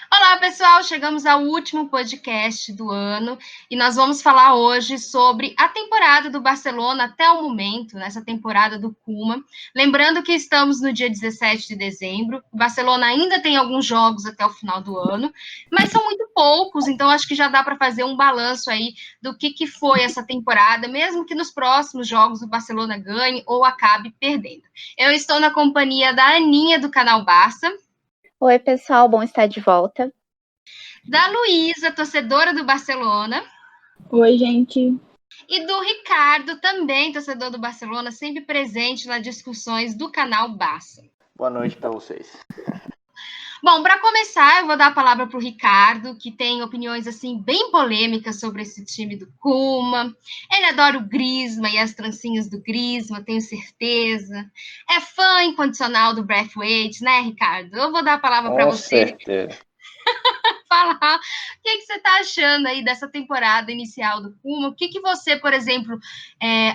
Olá, pessoal! Chegamos ao último podcast do ano e nós vamos falar hoje sobre a temporada do Barcelona até o momento, nessa temporada do Koeman. Lembrando que estamos no dia 17 de dezembro, o Barcelona ainda tem alguns jogos até o final do ano, mas são muito poucos, então acho que já dá para fazer um balanço aí do que foi essa temporada, mesmo que nos próximos jogos o Barcelona ganhe ou acabe perdendo. Eu estou na companhia da Aninha, do canal Barça. Oi, pessoal, bom estar de volta. Da Luísa, torcedora do Barcelona. Oi, gente. E do Ricardo, também torcedor do Barcelona, sempre presente nas discussões do canal Barça. Boa noite para vocês. Bom, para começar, eu vou dar a palavra para o Ricardo, que tem opiniões assim bem polêmicas sobre esse time do Koeman. Ele adora o Griezmann e as trancinhas do Griezmann, tenho certeza. É fã incondicional do Braithwaite, né, Ricardo? Eu vou dar a palavra para você. Com certeza. Falar o que você está achando aí dessa temporada inicial do Koeman. O que você, por exemplo,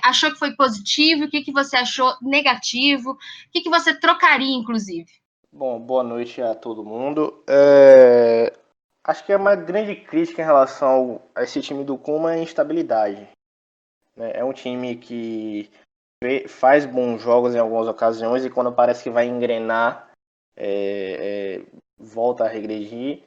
achou que foi positivo, o que você achou negativo, o que você trocaria, inclusive? Bom, boa noite a todo mundo. Acho que é uma grande crítica em relação a esse time do Koeman é a instabilidade. Né? É um time que faz bons jogos em algumas ocasiões e quando parece que vai engrenar, volta a regredir,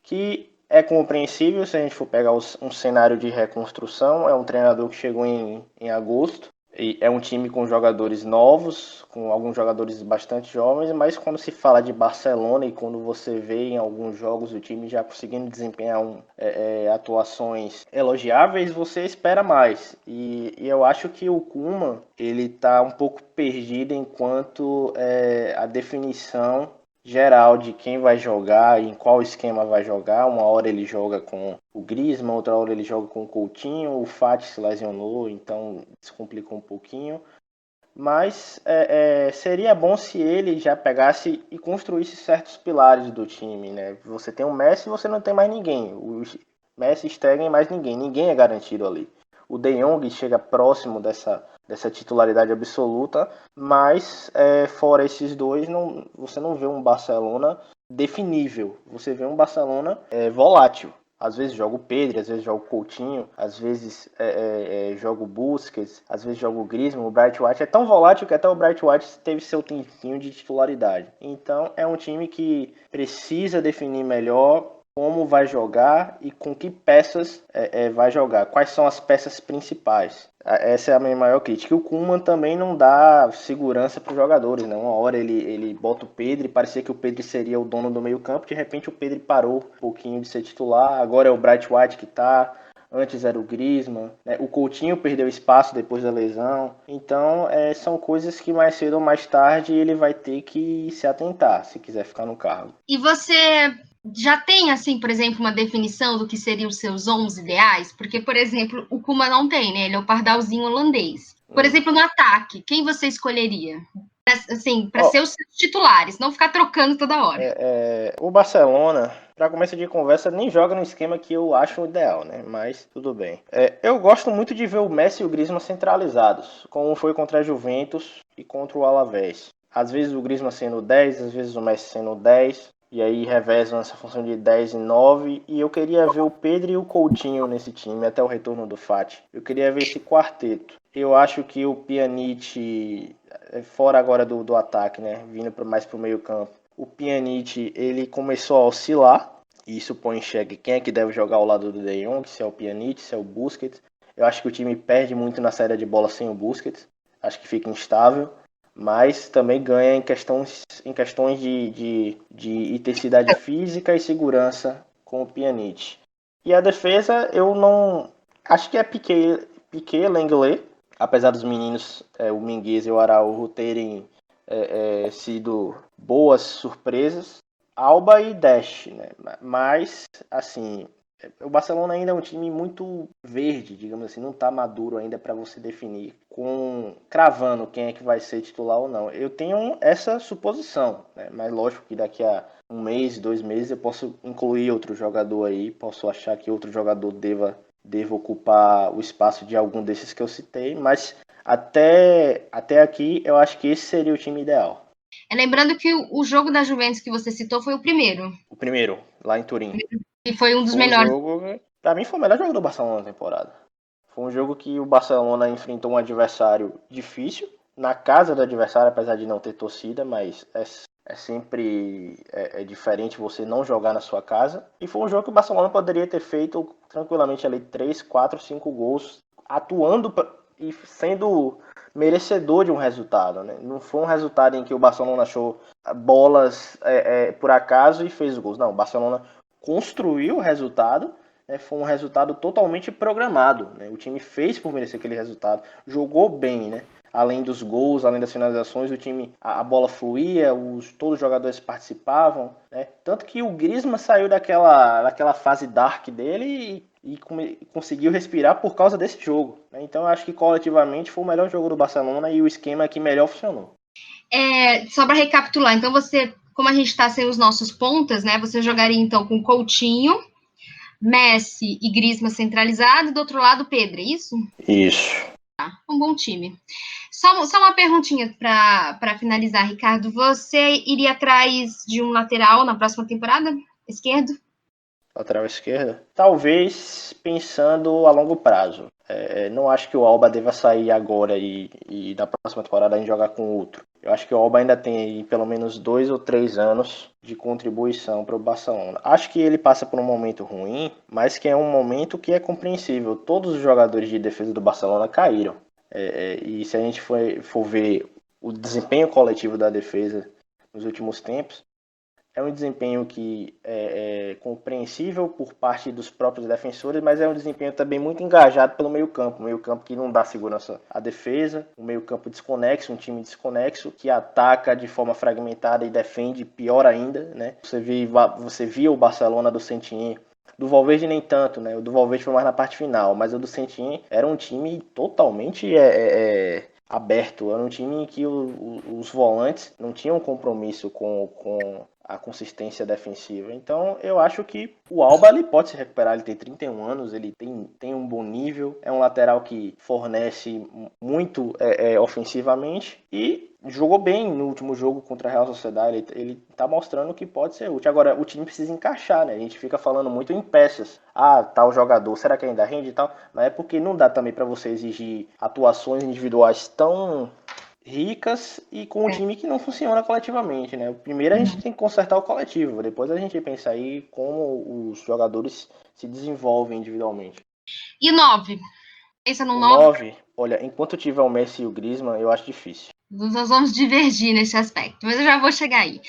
que é compreensível se a gente for pegar um cenário de reconstrução. É um treinador que chegou em agosto, e é um time com jogadores novos, com alguns jogadores bastante jovens, mas quando se fala de Barcelona e quando você vê em alguns jogos o time já conseguindo desempenhar atuações elogiáveis, você espera mais. E eu acho que o Koeman, ele está um pouco perdido enquanto a definição geral de quem vai jogar, em qual esquema vai jogar. Uma hora ele joga com o Griezmann, outra hora ele joga com o Coutinho, o Fati se lesionou, então isso complicou um pouquinho. Mas seria bom se ele já pegasse e construísse certos pilares do time, né? Você tem o Messi e você não tem mais ninguém. O Messi, Stegen, mais ninguém. Ninguém é garantido ali. O De Jong chega próximo dessa titularidade absoluta, mas fora esses dois, você não vê um Barcelona definível. Você vê um Barcelona volátil. Às vezes joga o Pedri, às vezes joga o Coutinho, às vezes joga o Busquets, às vezes joga o Griezmann. O Bright White é tão volátil que até o Bright White teve seu tempinho de titularidade. Então é um time que precisa definir melhor como vai jogar e com que peças vai jogar. Quais são as peças principais? Essa é a minha maior crítica. E o Koeman também não dá segurança para os jogadores, né? Uma hora ele bota o Pedri, parecia que o Pedri seria o dono do meio campo, de repente o Pedri parou um pouquinho de ser titular, agora é o Bright White que tá, antes era o Griezmann, né? O Coutinho perdeu espaço depois da lesão. Então são coisas que mais cedo ou mais tarde ele vai ter que se atentar, se quiser ficar no cargo. E você já tem, assim, por exemplo, uma definição do que seriam os seus 11 ideais? Porque, por exemplo, o Koeman não tem, né? Ele é o pardalzinho holandês. Por exemplo, no ataque, quem você escolheria? Assim, para ser os seus titulares, não ficar trocando toda hora. O Barcelona, para começo de conversa, nem joga no esquema que eu acho ideal, né? Mas tudo bem. Eu gosto muito de ver o Messi e o Griezmann centralizados, como foi contra a Juventus e contra o Alavés. Às vezes o Griezmann sendo 10, às vezes o Messi sendo 10. E aí revezam essa função de 10 e 9. E eu queria ver o Pedro e o Coutinho nesse time, até o retorno do Fati. Eu queria ver esse quarteto. Eu acho que o Pjanic, fora agora do ataque, né? Vindo mais pro meio campo. O Pjanic, ele começou a oscilar. E isso põe em xeque quem é que deve jogar ao lado do De Jong, se é o Pjanic, se é o Busquets. Eu acho que o time perde muito na saída de bola sem o Busquets. Acho que fica instável. Mas também ganha em questões de intensidade física e segurança com o Pjanic. E a defesa, eu não... Acho que é Piqué, Lenglet, apesar dos meninos, o Mingueza e o Araújo terem sido boas surpresas. Alba e Dash, né? Mas, assim, o Barcelona ainda é um time muito verde, digamos assim, não está maduro ainda para você definir cravando quem é que vai ser titular ou não. Eu tenho essa suposição, né? Mas lógico que daqui a um mês, 2 meses eu posso incluir outro jogador aí, posso achar que outro jogador deva ocupar o espaço de algum desses que eu citei, mas até aqui eu acho que esse seria o time ideal. Lembrando que o jogo da Juventus que você citou foi o primeiro. O primeiro. lá em Turim. E foi um dos Foi melhores. Pra mim foi o melhor jogo do Barcelona na temporada. Foi um jogo que o Barcelona enfrentou um adversário difícil, na casa do adversário, apesar de não ter torcida, mas é sempre diferente você não jogar na sua casa. E foi um jogo que o Barcelona poderia ter feito tranquilamente ali 3, 4, 5 gols, atuando e sendo merecedor de um resultado, né? Não foi um resultado em que o Barcelona achou bolas por acaso e fez gols. Não, o Barcelona construiu o resultado, né? Foi um resultado totalmente programado, né? O time fez por merecer aquele resultado, jogou bem, né? Além dos gols, além das finalizações, o time, a bola fluía, todos os jogadores participavam, né? Tanto que o Griezmann saiu daquela fase dark dele e conseguiu respirar por causa desse jogo, né? Então eu acho que coletivamente foi o melhor jogo do Barcelona e o esquema que melhor funcionou. Só para recapitular, então você, como a gente está sem os nossos pontas, né? Você jogaria então com Coutinho, Messi e Griezmann centralizado, e do outro lado Pedro, é isso? Isso. Um bom time. Só uma perguntinha para finalizar, Ricardo. Você iria atrás de um lateral na próxima temporada? Esquerdo? Lateral esquerda? Talvez pensando a longo prazo. Não acho que o Alba deva sair agora e na próxima temporada a gente jogar com outro. Eu acho que o Alba ainda tem aí pelo menos 2 ou 3 anos de contribuição para o Barcelona. Acho que ele passa por um momento ruim, mas que é um momento que é compreensível. Todos os jogadores de defesa do Barcelona caíram. E se a gente for ver o desempenho coletivo da defesa nos últimos tempos, é um desempenho que é compreensível por parte dos próprios defensores, mas é um desempenho também muito engajado pelo meio-campo. Um meio-campo que não dá segurança à defesa, um meio-campo desconexo, um time desconexo, que ataca de forma fragmentada e defende pior ainda, né? Você via o Barcelona do Setien, do Valverde nem tanto, né? O do Valverde foi mais na parte final, mas o do Setien era um time totalmente aberto. Era um time em que os volantes não tinham compromisso com a consistência defensiva. Então eu acho que o Alba ele pode se recuperar, ele tem 31 anos, ele tem um bom nível, é um lateral que fornece muito ofensivamente e jogou bem no último jogo contra a Real Sociedade, ele tá mostrando que pode ser útil. Agora, o time precisa encaixar, né? A gente fica falando muito em peças. Tal jogador, será que ainda rende e tal? Mas é porque não dá também para você exigir atuações individuais tão ricas e com um time que não funciona coletivamente, né? Primeiro a gente tem que consertar o coletivo, depois a gente pensa aí como os jogadores se desenvolvem individualmente. E 9? Pensa no 9? Olha, enquanto tiver o Messi e o Griezmann, eu acho difícil. Nós vamos divergir nesse aspecto, mas eu já vou chegar aí.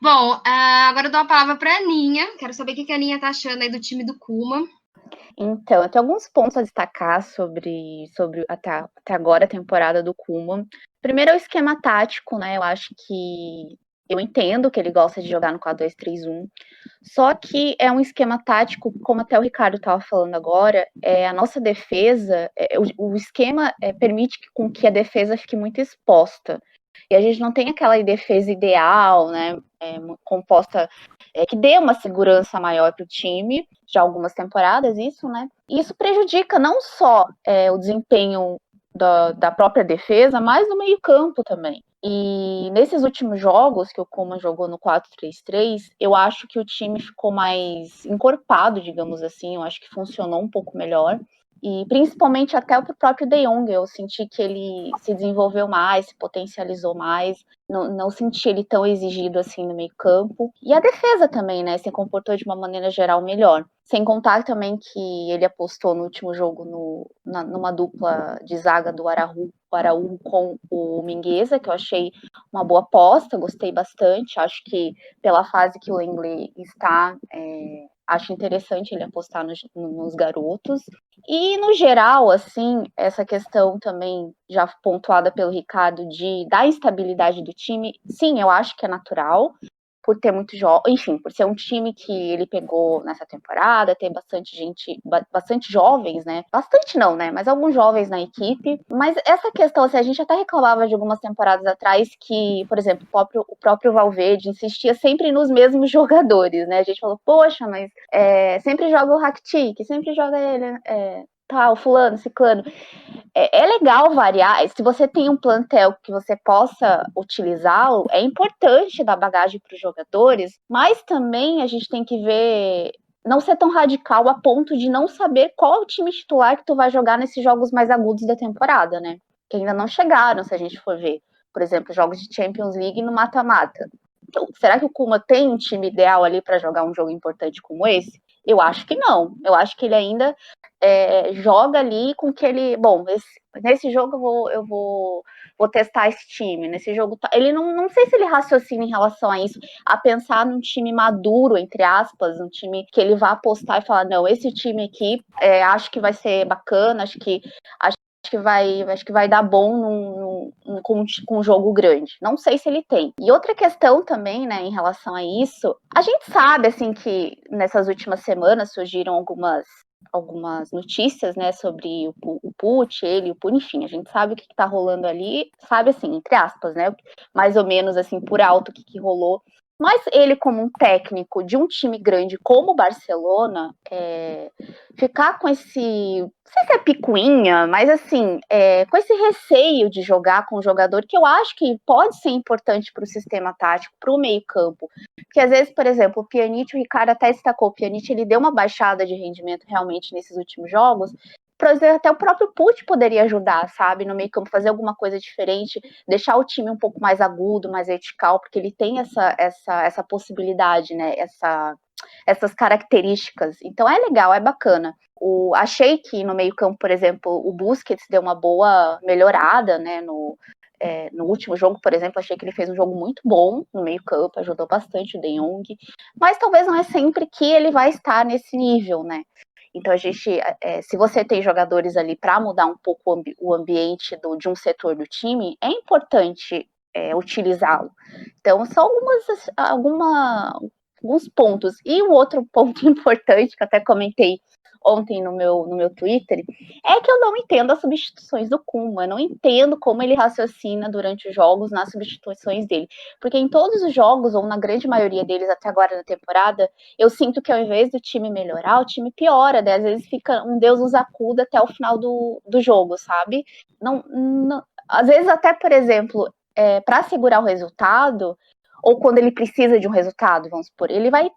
Bom, agora eu dou a palavra para a Aninha. Quero saber o que a Aninha tá achando aí do time do Koeman. Então, eu tenho alguns pontos a destacar sobre até agora a temporada do Koeman. Primeiro é o esquema tático, né? Eu acho que eu entendo que ele gosta de jogar no 4-2-3-1, só que é um esquema tático, como até o Ricardo estava falando agora, a nossa defesa, o esquema permite com que a defesa fique muito exposta. E a gente não tem aquela defesa ideal, né, composta, que dê uma segurança maior para o time, já algumas temporadas isso, né, e isso prejudica não só o desempenho da própria defesa, mas no meio campo também. E nesses últimos jogos que o Koeman jogou no 4-3-3, eu acho que o time ficou mais encorpado, digamos assim, eu acho que funcionou um pouco melhor. E principalmente até o próprio De Jong, eu senti que ele se desenvolveu mais, se potencializou mais, não senti ele tão exigido assim no meio campo. E a defesa também, né, se comportou de uma maneira geral melhor. Sem contar também que ele apostou no último jogo numa dupla de zaga do Araújo com o Mingueza, que eu achei uma boa aposta, gostei bastante. Acho que pela fase que o Lenglet está, acho interessante ele apostar nos garotos. E, no geral, assim, essa questão também já pontuada pelo Ricardo da instabilidade do time, sim, eu acho que é natural, por ter muito enfim, por ser um time que ele pegou nessa temporada, ter bastante jovens, né? Bastante não, né? Mas alguns jovens na equipe. Mas essa questão, assim, a gente até reclamava de algumas temporadas atrás que, por exemplo, o próprio Valverde insistia sempre nos mesmos jogadores, né? A gente falou, poxa, mas sempre joga o Rakitic, sempre joga ele, tá, o fulano, ciclano. É legal variar. Se você tem um plantel que você possa utilizá-lo, é importante dar bagagem para os jogadores, mas também a gente tem que ver, não ser tão radical a ponto de não saber qual é o time titular que tu vai jogar nesses jogos mais agudos da temporada, né? Que ainda não chegaram, se a gente for ver. Por exemplo, jogos de Champions League no mata-mata. Então, será que o Koeman tem um time ideal ali para jogar um jogo importante como esse? Eu acho que não. Eu acho que ele ainda joga ali com que ele... Bom, nesse jogo eu vou testar esse time. Nesse jogo, ele não sei se ele raciocina em relação a isso, a pensar num time maduro, entre aspas, um time que ele vá apostar e falar, não, esse time aqui acho que vai ser bacana, acho que vai dar bom com um jogo grande. Não sei se ele tem. E outra questão também, né, em relação a isso, a gente sabe, assim, que nessas últimas semanas surgiram algumas notícias, né, sobre o Puig, ele, o Puig, enfim, a gente sabe o que tá rolando ali, sabe, assim, entre aspas, né, mais ou menos, assim, por alto o que rolou. Mas ele, como um técnico de um time grande como o Barcelona, ficar com esse, não sei se é picuinha, mas assim, com esse receio de jogar com um jogador que eu acho que pode ser importante para o sistema tático, para o meio-campo. Porque às vezes, por exemplo, o Pjanic, o Ricardo até destacou, o Pjanic ele deu uma baixada de rendimento realmente nesses últimos jogos. Por exemplo, até o próprio Puig poderia ajudar, sabe, no meio-campo, fazer alguma coisa diferente, deixar o time um pouco mais agudo, mais vertical, porque ele tem essa possibilidade, né, essas características. Então é legal, é bacana. Achei que no meio-campo, por exemplo, o Busquets deu uma boa melhorada, né, no último jogo, por exemplo, achei que ele fez um jogo muito bom no meio-campo, ajudou bastante o De Jong, mas talvez não é sempre que ele vai estar nesse nível, né? Então, se você tem jogadores ali para mudar um pouco o ambiente de um setor do time, é importante utilizá-lo. Então, são alguns pontos. E um outro ponto importante, que eu até comentei ontem no meu Twitter, é que eu não entendo as substituições do Koeman, eu não entendo como ele raciocina durante os jogos nas substituições dele, porque em todos os jogos, ou na grande maioria deles até agora na temporada, eu sinto que ao invés do time melhorar, o time piora, né? Às vezes fica um Deus nos acuda até o final do jogo, sabe? Às vezes até, por exemplo, para segurar o resultado, ou quando ele precisa de um resultado, vamos supor, ele vai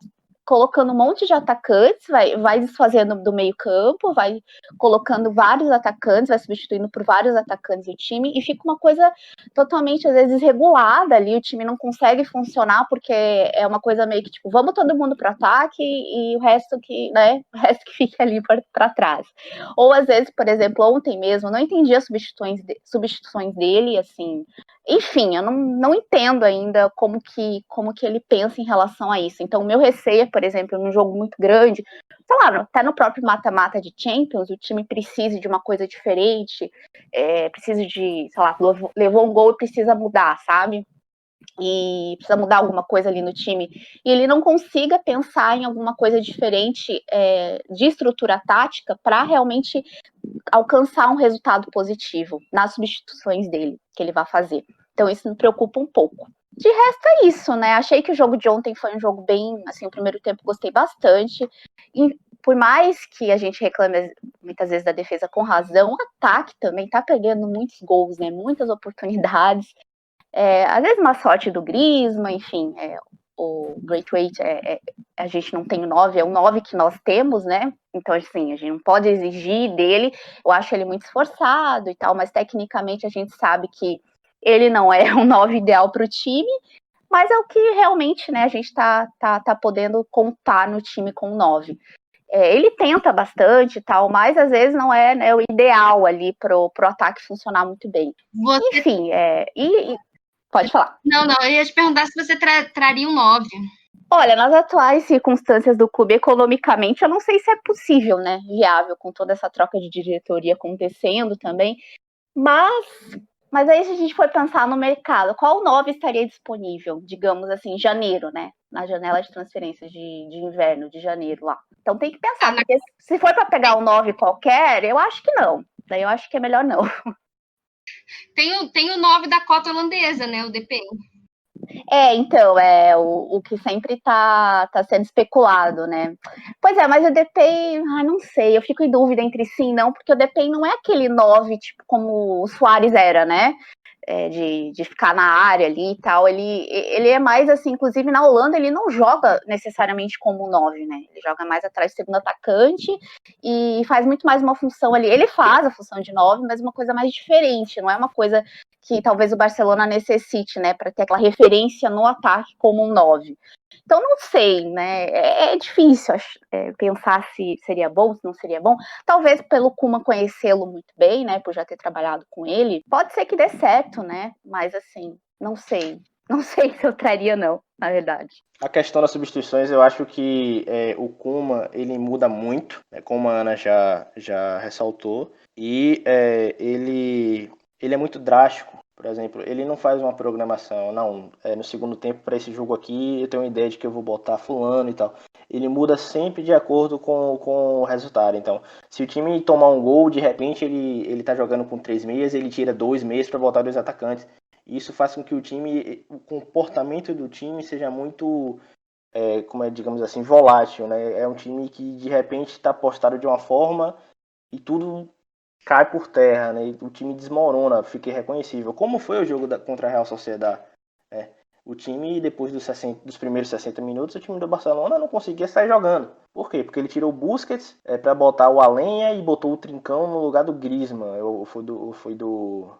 colocando um monte de atacantes, vai desfazendo do meio campo, vai colocando vários atacantes, vai substituindo por vários atacantes o time, e fica uma coisa totalmente, às vezes, regulada ali, o time não consegue funcionar, porque é uma coisa meio que, tipo, vamos todo mundo para ataque, e o resto que fica ali para trás. Ou, às vezes, por exemplo, ontem mesmo, não entendi as substituições dele, assim, enfim, eu não entendo ainda como que ele pensa em relação a isso. Então, o meu receio, por exemplo, num jogo muito grande, sei lá, até no próprio mata-mata de Champions, o time precisa de uma coisa diferente, precisa de, sei lá, levou um gol e precisa mudar, sabe? E precisa mudar alguma coisa ali no time, e ele não consiga pensar em alguma coisa diferente de estrutura tática para realmente alcançar um resultado positivo nas substituições dele, que ele vai fazer. Então isso me preocupa um pouco. De resto é isso, né? Achei que o jogo de ontem foi um jogo bem, assim, o primeiro tempo gostei bastante, e por mais que a gente reclame muitas vezes da defesa com razão, o ataque também tá perdendo muitos gols, né? Muitas oportunidades. Às vezes uma sorte do Griezmann, enfim, o Braithwaite, a gente não tem o 9, é o 9 que nós temos, né? Então, assim, a gente não pode exigir dele, eu acho ele muito esforçado e tal, mas tecnicamente a gente sabe que ele não é um 9 ideal para o time, mas é o que realmente, né, a gente tá podendo contar no time com 9. Ele tenta bastante e tal, mas às vezes não é, né, o ideal ali pro ataque funcionar muito bem. Enfim, pode falar. Não, eu ia te perguntar se você traria um 9. Olha, nas atuais circunstâncias do clube, economicamente, eu não sei se é possível, né, viável, com toda essa troca de diretoria acontecendo também, mas aí se a gente for pensar no mercado, qual 9 estaria disponível, digamos assim, em janeiro, né, na janela de transferências de inverno, de janeiro lá. Então tem que pensar, porque se for para pegar um 9 qualquer, eu acho que não, daí eu acho que é melhor não. Tem o 9 da cota holandesa, né, o DPM. Então, o que sempre tá sendo especulado, né? Pois é, mas o Depay, não sei, eu fico em dúvida entre sim e não, porque o Depay não é aquele 9, tipo, como o Suárez era, né? De ficar na área ali e tal, ele é mais assim, inclusive na Holanda ele não joga necessariamente como 9, né? Ele joga mais atrás do segundo atacante e faz muito mais uma função ali. Ele faz a função de 9, mas uma coisa mais diferente, não é uma coisa que talvez o Barcelona necessite, né, para ter aquela referência no ataque como um 9. Então, não sei, né? É difícil pensar se seria bom, se não seria bom. Talvez pelo Koeman conhecê-lo muito bem, né? Por já ter trabalhado com ele. Pode ser que dê certo, né? Mas, assim, não sei. Não sei se eu traria, não, na verdade. A questão das substituições, eu acho que o Koeman, ele muda muito, como a Ana já ressaltou. E ele é muito drástico. Por exemplo, ele não faz uma programação, não, no segundo tempo para esse jogo aqui eu tenho uma ideia de que eu vou botar fulano e tal. Ele muda sempre de acordo com o resultado. Então, se o time tomar um gol, de repente ele tá jogando com 3 meias, ele tira 2 meias para botar 2 atacantes. Isso faz com que o comportamento do time seja muito, digamos assim, volátil, né? É um time que de repente está postado de uma forma e tudo cai por terra, né? E o time desmorona, fica irreconhecível. Como foi o jogo contra a Real Sociedad? O time, depois dos primeiros 60 minutos, o time do Barcelona não conseguia sair jogando. Por quê? Porque ele tirou o Busquets para botar o Alenha e botou o Trincão no lugar do Griezmann. Foi do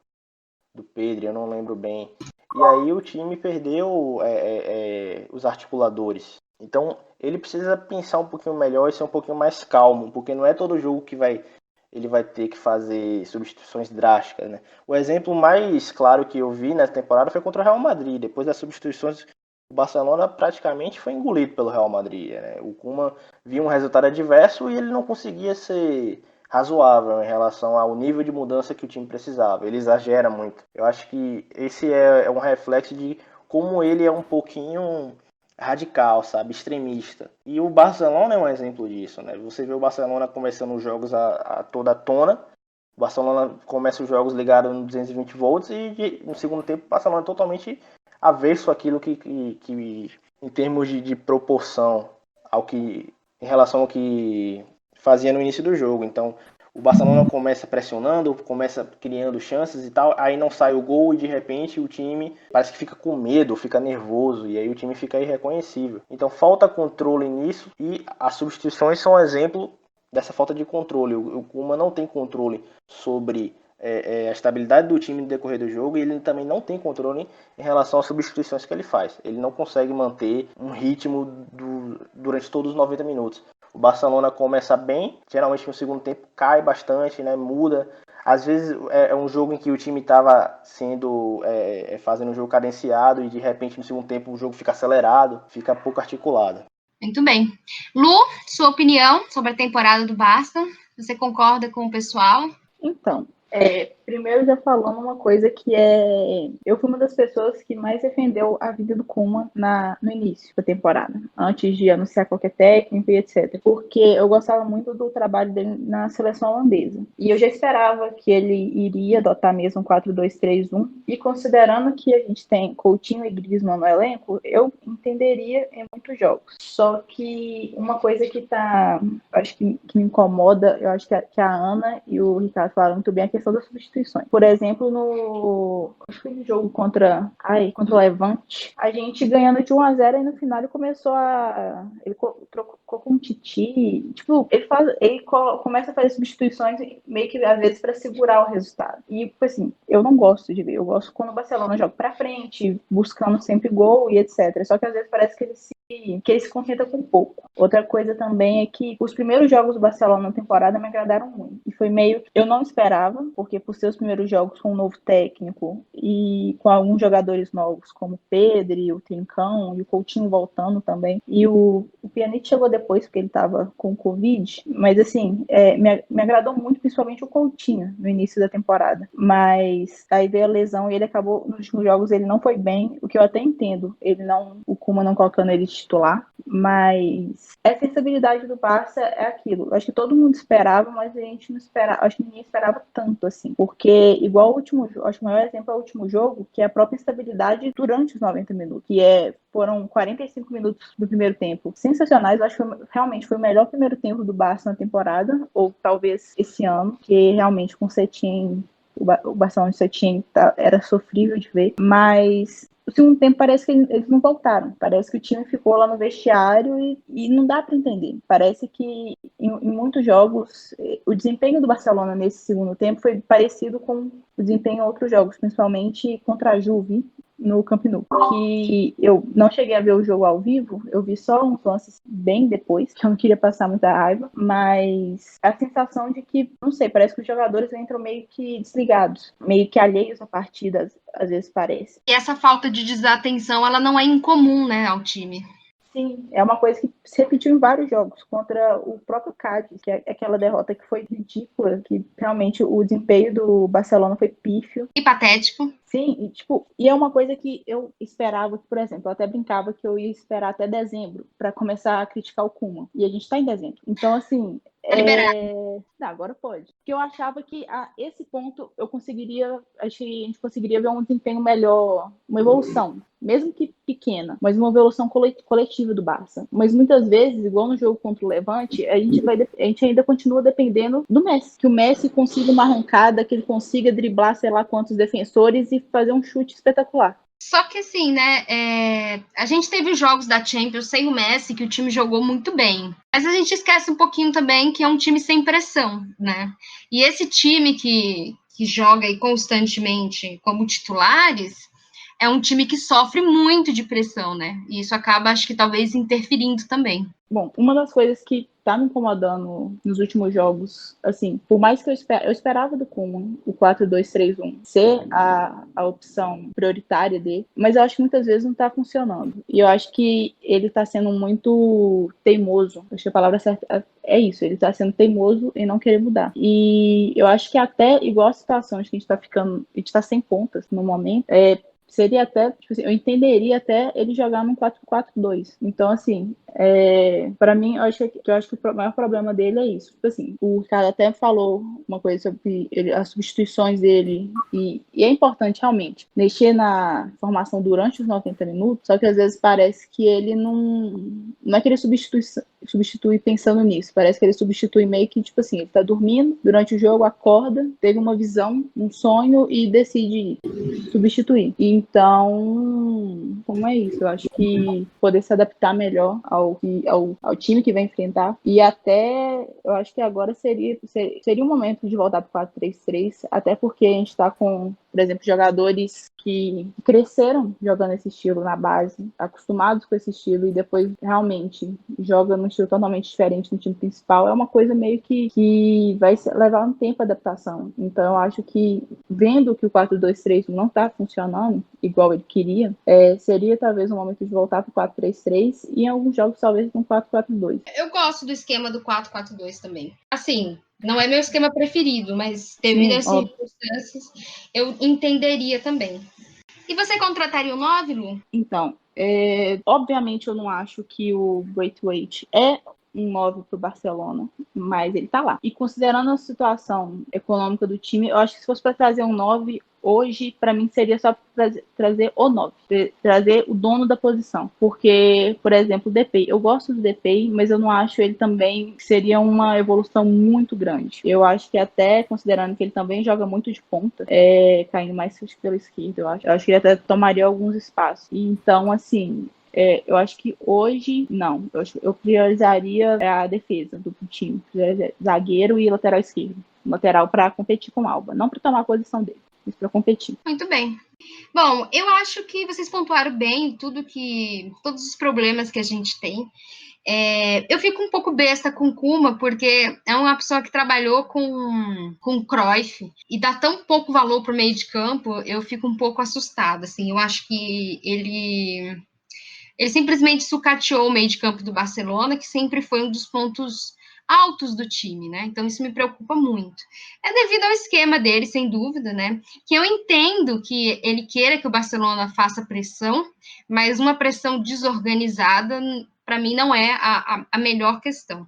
Pedri, eu não lembro bem. E aí o time perdeu os articuladores. Então ele precisa pensar um pouquinho melhor e ser um pouquinho mais calmo, porque não é todo jogo que ele vai ter que fazer substituições drásticas, né? O exemplo mais claro que eu vi nessa temporada foi contra o Real Madrid. Depois das substituições, o Barcelona praticamente foi engolido pelo Real Madrid, né? O Koeman viu um resultado adverso e ele não conseguia ser razoável em relação ao nível de mudança que o time precisava. Ele exagera muito. Eu acho que esse é um reflexo de como ele é um pouquinho radical, sabe, extremista. E o Barcelona é um exemplo disso, né? Você vê o Barcelona começando os jogos a toda tona. O Barcelona começa os jogos ligado no 220 volts e no segundo tempo o Barcelona é totalmente avesso àquilo que em termos de proporção em relação ao que fazia no início do jogo. Então, o Barcelona começa pressionando, começa criando chances e tal, aí não sai o gol e de repente o time parece que fica com medo, fica nervoso e aí o time fica irreconhecível. Então falta controle nisso e as substituições são um exemplo dessa falta de controle. O Koeman não tem controle sobre a estabilidade do time no decorrer do jogo e ele também não tem controle em relação às substituições que ele faz. Ele não consegue manter um ritmo durante todos os 90 minutos. O Barcelona começa bem, geralmente no segundo tempo cai bastante, né, muda. Às vezes é um jogo em que o time estava fazendo um jogo cadenciado e de repente no segundo tempo o jogo fica acelerado, fica pouco articulado. Muito bem. Lu, sua opinião sobre a temporada do Barça? Você concorda com o pessoal? Então, primeiro já falando uma coisa que eu fui uma das pessoas que mais defendeu a vida do Koeman no início da temporada, antes de anunciar qualquer técnico e etc. Porque eu gostava muito do trabalho dele na seleção holandesa. E eu já esperava que ele iria adotar mesmo 4-2-3-1. E considerando que a gente tem Coutinho e Griezmann no elenco, eu entenderia em muitos jogos. Só que uma coisa que acho que me incomoda, eu acho que a Ana e o Ricardo falaram muito bem, a questão das substituições. Por exemplo, acho que foi no jogo contra o Levante, a gente ganhando de 1-0 e no final ele trocou com o Titi. Tipo, ele começa a fazer substituições meio que às vezes para segurar o resultado. E, assim, eu não gosto de ver. Eu gosto quando o Barcelona joga para frente, buscando sempre gol e etc. Só que às vezes parece que ele se contenta com pouco. Outra coisa também é que os primeiros jogos do Barcelona na temporada me agradaram muito. E foi meio... Eu não esperava, porque por ser os primeiros jogos com um novo técnico e com alguns jogadores novos, como o Pedri, o Trincão e o Coutinho voltando também. E o Pjanic chegou depois, porque ele estava com Covid. Mas, assim, me agradou muito, principalmente o Coutinho, no início da temporada. Mas aí veio a lesão e ele acabou... Nos últimos jogos ele não foi bem, o que eu até entendo. O Koeman não colocando ele titular, mas essa instabilidade do Barça é aquilo. Acho que todo mundo esperava, mas a gente não esperava, acho que ninguém esperava tanto assim, porque igual o último jogo, acho que o maior exemplo é o último jogo, que é a própria instabilidade durante os 90 minutos, foram 45 minutos do primeiro tempo sensacionais. Eu acho que realmente foi o melhor primeiro tempo do Barça na temporada, ou talvez esse ano, que realmente com o Setien, o Barcelona de Setien era sofrível de ver, mas o segundo tempo parece que eles não voltaram. Parece que o time ficou lá no vestiário e não dá para entender. Parece que em muitos jogos o desempenho do Barcelona nesse segundo tempo foi parecido com o desempenho em outros jogos, principalmente contra a Juve no Camp Nou, que eu não cheguei a ver o jogo ao vivo, eu vi só uns lances bem depois, que eu não queria passar muita raiva, mas a sensação de que, não sei, parece que os jogadores entram meio que desligados, meio que alheios à partida, às vezes parece. E essa falta de desatenção, ela não é incomum, né, ao time. Sim, é uma coisa que se repetiu em vários jogos, contra o próprio Cádiz, que é aquela derrota que foi ridícula, que realmente o desempenho do Barcelona foi pífio. E patético. Sim, e é uma coisa que eu esperava, por exemplo, eu até brincava que eu ia esperar até dezembro para começar a criticar o Koeman, e a gente está em dezembro. Então, assim, não, agora pode. Porque eu achava que a esse ponto acho que a gente conseguiria ver um desempenho melhor, uma evolução, mesmo que pequena, mas uma evolução coletiva do Barça. Mas muitas vezes, igual no jogo contra o Levante, a gente ainda continua dependendo do Messi, que o Messi consiga uma arrancada, que ele consiga driblar sei lá quantos defensores e fazer um chute espetacular. Só que assim, né, a gente teve jogos da Champions sem o Messi, que o time jogou muito bem. Mas a gente esquece um pouquinho também que é um time sem pressão, né? E esse time que joga aí constantemente como titulares, é um time que sofre muito de pressão, né? E isso acaba, acho que talvez, interferindo também. Bom, uma das coisas que tá me incomodando nos últimos jogos, assim, por mais que eu esperava do Koeman, o 4-2-3-1, ser a opção prioritária dele, mas eu acho que muitas vezes não tá funcionando. E eu acho que ele tá sendo muito teimoso. Acho que a palavra certa é isso, ele tá sendo teimoso em não querer mudar. E eu acho que até, igual a situação de que a gente tá sem pontas no momento, seria até, tipo assim, eu entenderia até ele jogar num 4-4-2. Então, assim, para mim, eu acho que o maior problema dele é isso. Tipo assim, o Ricardo até falou uma coisa sobre as substituições dele, e é importante realmente mexer na formação durante os 90 minutos, só que às vezes parece que ele não é que ele substitui pensando nisso, parece que ele substitui meio que, tipo assim, ele tá dormindo durante o jogo, acorda, teve uma visão, um sonho e decide substituir. Então, como é isso? Eu acho que poder se adaptar melhor ao time que vai enfrentar. E até, eu acho que agora seria um momento de voltar para o 4-3-3, até porque a gente está com, por exemplo, jogadores que cresceram jogando esse estilo na base, acostumados com esse estilo, e depois realmente joga num estilo totalmente diferente no time principal. É uma coisa meio que vai levar um tempo a adaptação. Então, eu acho que, vendo que o 4-2-3 não está funcionando igual ele queria, seria talvez um momento de voltar para o 4-3-3 e em alguns jogos talvez um 4-4-2. Eu gosto do esquema do 4-4-2 também. Assim, não é meu esquema preferido, mas devido a essas circunstâncias, eu entenderia também. E você contrataria o 9, Lu? Então, obviamente eu não acho que o Braithwaite é um 9 para o Barcelona, mas ele tá lá. E considerando a situação econômica do time, eu acho que se fosse para trazer um 9, hoje, para mim, seria só trazer o 9, trazer o dono da posição. Porque, por exemplo, o Depay, eu gosto do Depay, mas eu não acho ele também que seria uma evolução muito grande. Eu acho que até, considerando que ele também joga muito de ponta, caindo mais pela esquerda, eu acho que ele até tomaria alguns espaços. Então, assim, eu acho que hoje, não. Eu priorizaria a defesa do time. Zagueiro e lateral esquerdo. Lateral para competir com o Alba. Não para tomar a posição dele, mas para competir. Muito bem. Bom, eu acho que vocês pontuaram bem todos os problemas que a gente tem. Eu fico um pouco besta com o Koeman, porque é uma pessoa que trabalhou com o Cruyff e dá tão pouco valor para o meio de campo, eu fico um pouco assustada. Assim, eu acho que ele simplesmente sucateou o meio de campo do Barcelona, que sempre foi um dos pontos altos do time, né? Então isso me preocupa muito. É devido ao esquema dele, sem dúvida, né? Que eu entendo que ele queira que o Barcelona faça pressão, mas uma pressão desorganizada, para mim, não é a melhor questão.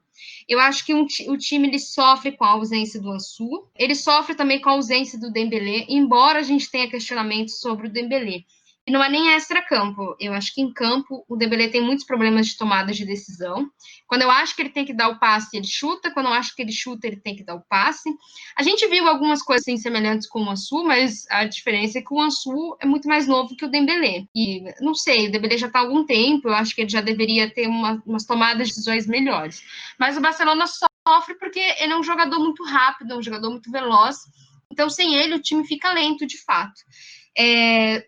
Eu acho que o time ele sofre com a ausência do Ansu, ele sofre também com a ausência do Dembélé, embora a gente tenha questionamentos sobre o Dembélé. E não é nem extra-campo. Eu acho que em campo o Dembélé tem muitos problemas de tomada de decisão. Quando eu acho que ele tem que dar o passe, ele chuta. Quando eu acho que ele chuta, ele tem que dar o passe. A gente viu algumas coisas assim, semelhantes com o Ansu, mas a diferença é que o Ansu é muito mais novo que o Dembélé. E não sei, o Dembélé já está há algum tempo, eu acho que ele já deveria ter umas tomadas de decisões melhores. Mas o Barcelona sofre porque ele é um jogador muito rápido, é um jogador muito veloz. Então, sem ele, o time fica lento, de fato.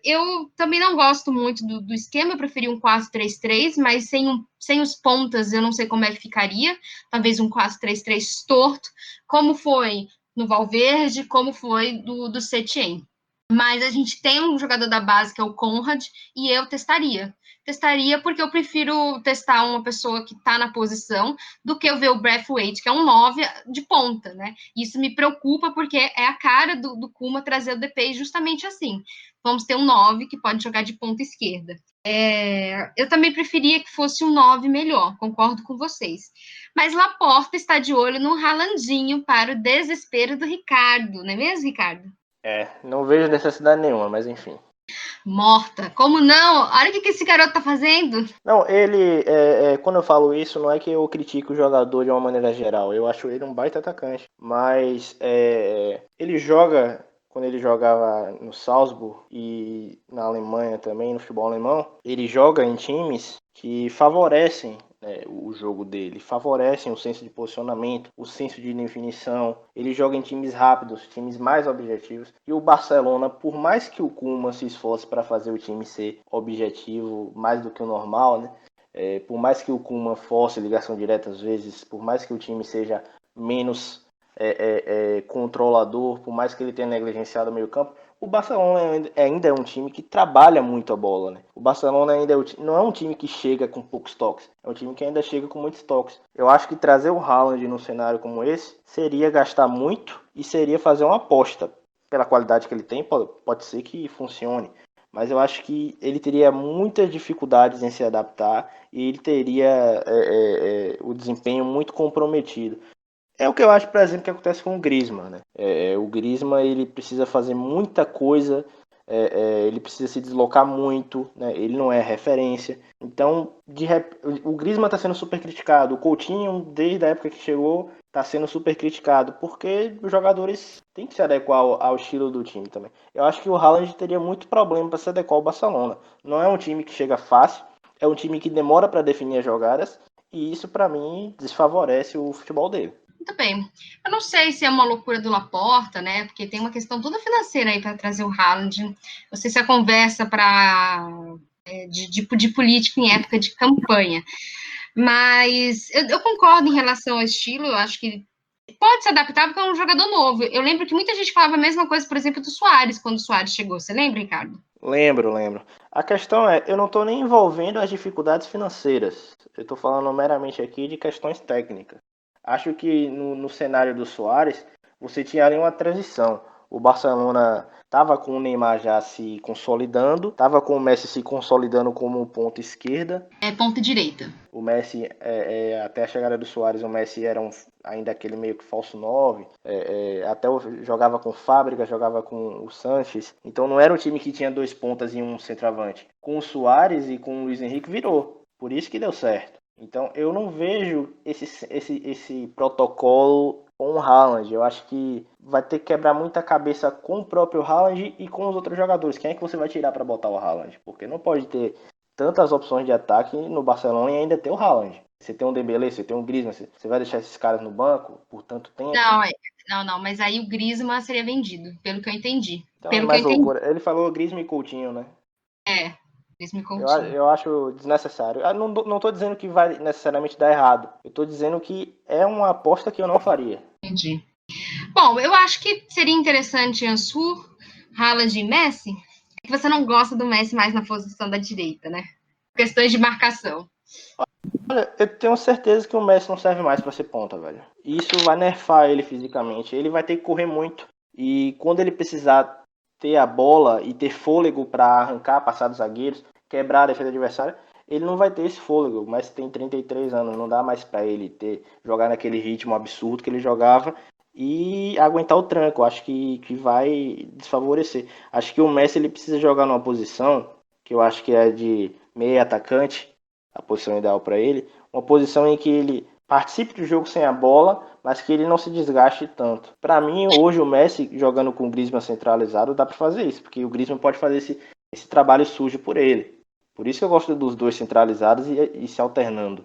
Eu também não gosto muito do esquema, eu preferi um 4-3-3, mas sem os pontas eu não sei como é que ficaria, talvez um 4-3-3 torto, como foi no Valverde, como foi do Setien. Mas a gente tem um jogador da base que é o Conrad, e eu testaria. Testaria porque eu prefiro testar uma pessoa que está na posição do que eu ver o Braithwaite, que é um 9 de ponta, né? Isso me preocupa porque é a cara do Koeman trazer o DP justamente assim. Vamos ter um 9 que pode jogar de ponta esquerda. Eu também preferia que fosse um 9 melhor, concordo com vocês. Mas Laporta está de olho no Haalandinho para o desespero do Ricardo, não é mesmo, Ricardo? Não vejo necessidade nenhuma, mas enfim. Morta. Como não? Olha o que esse garoto tá fazendo. Não, ele, quando eu falo isso, não é que eu critico o jogador de uma maneira geral. Eu acho ele um baita atacante. Mas ele joga, quando ele jogava no Salzburg e na Alemanha também, no futebol alemão, ele joga em times que favorecem o jogo dele, favorecem o senso de posicionamento, o senso de definição. Ele joga em times rápidos, times mais objetivos. E o Barcelona, por mais que o Koeman se esforce para fazer o time ser objetivo mais do que o normal, né? Por mais que o Koeman force ligação direta às vezes, por mais que o time seja menos controlador, por mais que ele tenha negligenciado o meio campo, o Barcelona ainda é um time que trabalha muito a bola, né? O Barcelona ainda não é um time que chega com poucos toques, é um time que ainda chega com muitos toques. Eu acho que trazer o Haaland num cenário como esse seria gastar muito e seria fazer uma aposta. Pela qualidade que ele tem, pode ser que funcione, mas eu acho que ele teria muitas dificuldades em se adaptar e ele teria o desempenho muito comprometido. É o que eu acho, por exemplo, que acontece com o Griezmann, né? O Griezmann, ele precisa fazer muita coisa, ele precisa se deslocar muito, né? Ele não é referência. Então, o Griezmann está sendo super criticado. O Coutinho, desde a época que chegou, está sendo super criticado, porque os jogadores têm que se adequar ao estilo do time também. Eu acho que o Haaland teria muito problema para se adequar ao Barcelona. Não é um time que chega fácil, é um time que demora para definir as jogadas, e isso, para mim, desfavorece o futebol dele. Muito bem. Eu não sei se é uma loucura do Laporta, né? Porque tem uma questão toda financeira aí para trazer o Haaland. Não sei se a conversa de política em época de campanha. Mas eu concordo em relação ao estilo. Eu acho que ele pode se adaptar porque é um jogador novo. Eu lembro que muita gente falava a mesma coisa, por exemplo, do Suárez, quando o Suárez chegou. Você lembra, Ricardo? Lembro. A questão eu não estou nem envolvendo as dificuldades financeiras. Eu estou falando meramente aqui de questões técnicas. Acho que no cenário do Suárez, você tinha ali uma transição. O Barcelona estava com o Neymar já se consolidando, estava com o Messi se consolidando como ponta esquerda. Ponta direita. O Messi, até a chegada do Suárez, o Messi era ainda aquele meio que falso 9. Até jogava com Fábrica, jogava com o Sanches. Então não era um time que tinha 2 pontas e um centroavante. Com o Suárez e com o Luiz Henrique virou. Por isso que deu certo. Então eu não vejo esse protocolo com o Haaland. Eu acho que vai ter que quebrar muita cabeça com o próprio Haaland e com os outros jogadores. Quem é que você vai tirar para botar o Haaland? Porque não pode ter tantas opções de ataque no Barcelona e ainda ter o Haaland. Você tem um Dembélé, você tem um Griezmann, você vai deixar esses caras no banco por tanto tempo? Não, mas aí o Griezmann seria vendido, pelo que eu entendi. Então é mais loucura. Ele falou Griezmann e Coutinho, né? Eu acho desnecessário. Eu não tô dizendo que vai necessariamente dar errado. Eu tô dizendo que é uma aposta que eu não faria. Entendi. Bom, eu acho que seria interessante Ansu, Haaland e Messi. É que você não gosta do Messi mais na posição da direita, né? Questões de marcação. Olha, eu tenho certeza que o Messi não serve mais pra ser ponta, velho. Isso vai nerfar ele fisicamente. Ele vai ter que correr muito. E quando ele precisar ter a bola e ter fôlego pra arrancar, passar dos zagueiros, quebrar a defesa adversária, ele não vai ter esse fôlego. Mas tem 33 anos, não dá mais pra ele jogar naquele ritmo absurdo que ele jogava e aguentar o tranco. Acho que vai desfavorecer. Acho que o Messi ele precisa jogar numa posição que eu acho que é de meio atacante, a posição ideal para ele, uma posição em que ele participe do jogo sem a bola, mas que ele não se desgaste tanto. Para mim, hoje o Messi jogando com o Griezmann centralizado dá para fazer isso, porque o Griezmann pode fazer esse trabalho sujo por ele. Por isso que eu gosto dos dois centralizados e se alternando.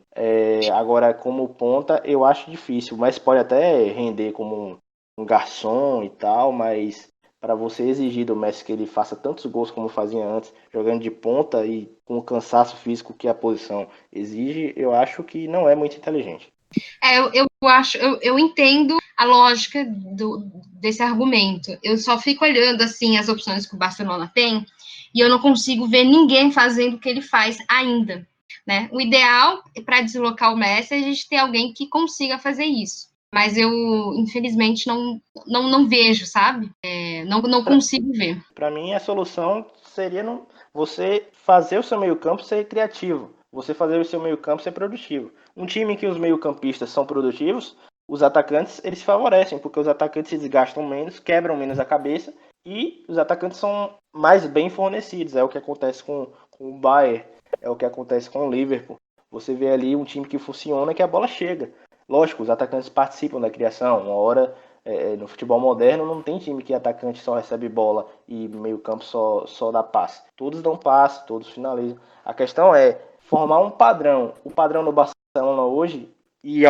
Agora, como ponta, eu acho difícil, mas pode até render como um garçom e tal, mas para você exigir do Messi que ele faça tantos gols como fazia antes, jogando de ponta e com o cansaço físico que a posição exige, eu acho que não é muito inteligente. Eu entendo a lógica desse argumento. Eu só fico olhando assim as opções que o Barcelona tem e eu não consigo ver ninguém fazendo o que ele faz ainda. Né? O ideal para deslocar o Messi é a gente ter alguém que consiga fazer isso. Mas eu, infelizmente, não vejo, sabe? Não consigo ver. Para mim, a solução seria você fazer o seu meio-campo ser criativo. Você fazer o seu meio-campo ser produtivo. Um time em que os meio-campistas são produtivos, os atacantes eles se favorecem, porque os atacantes se desgastam menos, quebram menos a cabeça e os atacantes são mais bem fornecidos. É o que acontece com o Bayern, é o que acontece com o Liverpool. Você vê ali um time que funciona que a bola chega. Lógico, os atacantes participam da criação. Uma hora, no futebol moderno, não tem time que atacante só recebe bola e meio campo só dá passe. Todos dão passe, todos finalizam. A questão é formar um padrão. O padrão no Barcelona hoje, e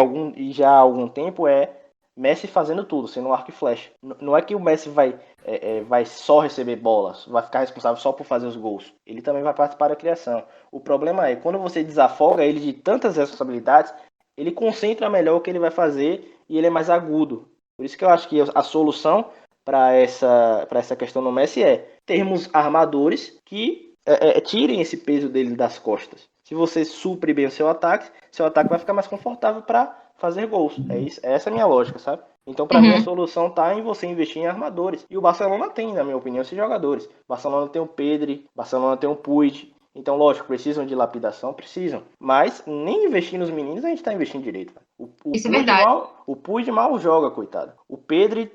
já há algum tempo, é Messi fazendo tudo, sendo um arco e flecha. Não é que o Messi vai só receber bolas, vai ficar responsável só por fazer os gols. Ele também vai participar da criação. O problema é, quando você desafoga ele de tantas responsabilidades, ele concentra melhor o que ele vai fazer e ele é mais agudo. Por isso que eu acho que a solução para essa questão no Messi é termos armadores que tirem esse peso dele das costas. Se você supre bem o seu ataque vai ficar mais confortável para fazer gols. Essa é a minha lógica, sabe? Então, para mim, a solução está em você investir em armadores. E o Barcelona tem, na minha opinião, esses jogadores. O Barcelona tem o Pedri, o Barcelona tem o Puig. Então, lógico, precisam de lapidação, precisam. Mas nem investir nos meninos a gente está investindo direito. Isso é verdade. O Puig mal joga, coitado. O Pedri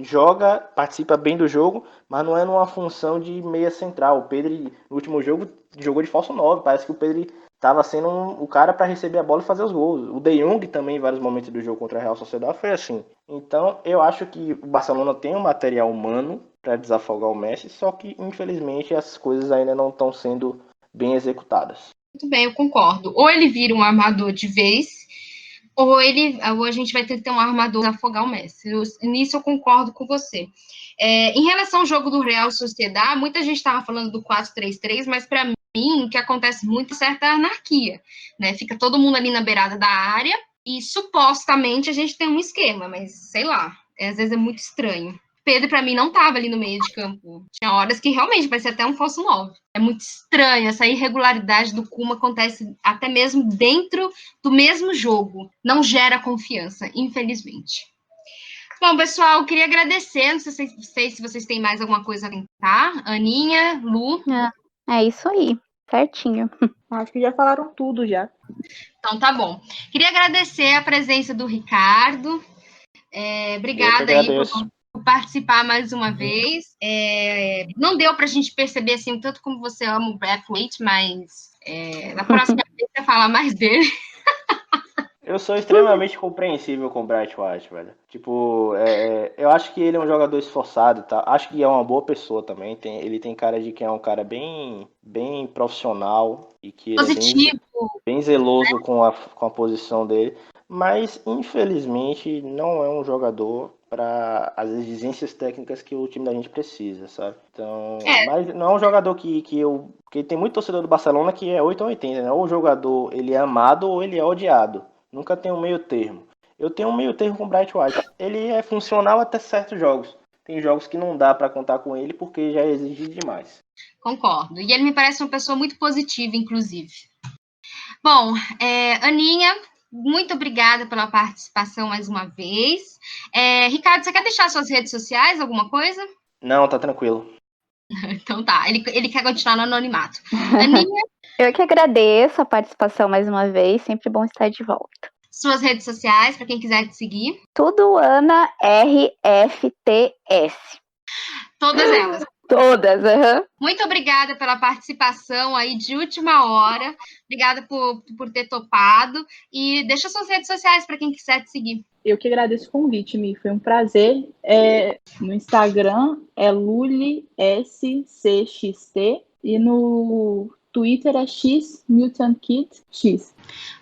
joga, participa bem do jogo, mas não é numa função de meia central. O Pedri, no último jogo, jogou de falso 9. Parece que o Pedri estava sendo o cara para receber a bola e fazer os gols. O De Jong também, em vários momentos do jogo contra a Real Sociedade, foi assim. Então, eu acho que o Barcelona tem um material humano para desafogar o Messi, só que, infelizmente, as coisas ainda não estão sendo bem executadas. Muito bem, eu concordo. Ou ele vira um armador de vez, ou a gente vai ter que ter um armador para afogar o Messi. Nisso eu concordo com você. Em relação ao jogo do Real Sociedade, muita gente estava falando do 4-3-3, mas para mim, o que acontece muito é certa anarquia. Né? Fica todo mundo ali na beirada da área e supostamente a gente tem um esquema, mas sei lá, às vezes é muito estranho. Pedro, para mim, não estava ali no meio de campo. Tinha horas que realmente parecia até um falso 9. É muito estranho. Essa irregularidade do Koeman acontece até mesmo dentro do mesmo jogo. Não gera confiança, infelizmente. Bom, pessoal, eu queria agradecer. Não sei se vocês têm mais alguma coisa a comentar. Aninha, Lu. É isso aí, certinho. Acho que já falaram tudo já. Então, tá bom. Queria agradecer a presença do Ricardo. Obrigada aí por participar mais uma vez. Não deu para a gente perceber assim, tanto como você ama o Braithwaite, mas na próxima vez você falar mais dele. Eu sou extremamente compreensível com o Braithwaite, velho. Tipo, eu acho que ele é um jogador esforçado e tal. Acho que é uma boa pessoa também. Ele tem cara de que é um cara bem, bem profissional e que ele positivo, é bem zeloso com a posição dele. Mas, infelizmente, não é um jogador para as exigências técnicas que o time da gente precisa, sabe? Então, mas não é um jogador que tem muito torcedor do Barcelona que é 8 ou 80, né? Ou o jogador ele é amado ou ele é odiado. Nunca tem um meio termo. Eu tenho um meio termo com o Braithwaite. Ele é funcional até certos jogos. Tem jogos que não dá para contar com ele porque já exige demais. Concordo. E ele me parece uma pessoa muito positiva, inclusive. Bom, Aninha, muito obrigada pela participação mais uma vez. Ricardo, você quer deixar suas redes sociais, alguma coisa? Não, tá tranquilo. Então tá, ele quer continuar no anonimato. Aninha, Eu que agradeço a participação mais uma vez, sempre bom estar de volta. suas redes sociais, para quem quiser te seguir. Tudo Ana RFTS. Todas elas. Todas, Muito obrigada pela participação aí de última hora. Obrigada por ter topado. E deixa suas redes sociais para quem quiser te seguir. Eu que agradeço o convite, Mi. Foi um prazer. No Instagram é LuliSCXT e no Twitter é XMutantKidX.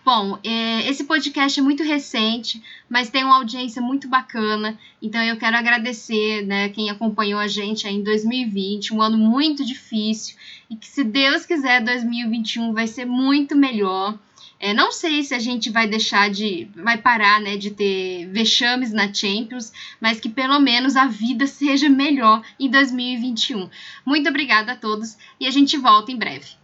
Bom, esse podcast é muito recente, mas tem uma audiência muito bacana, então eu quero agradecer, né, quem acompanhou a gente aí em 2020, um ano muito difícil, e que se Deus quiser 2021 vai ser muito melhor. Não sei se a gente vai parar, né, de ter vexames na Champions, mas que pelo menos a vida seja melhor em 2021. Muito obrigada a todos e a gente volta em breve.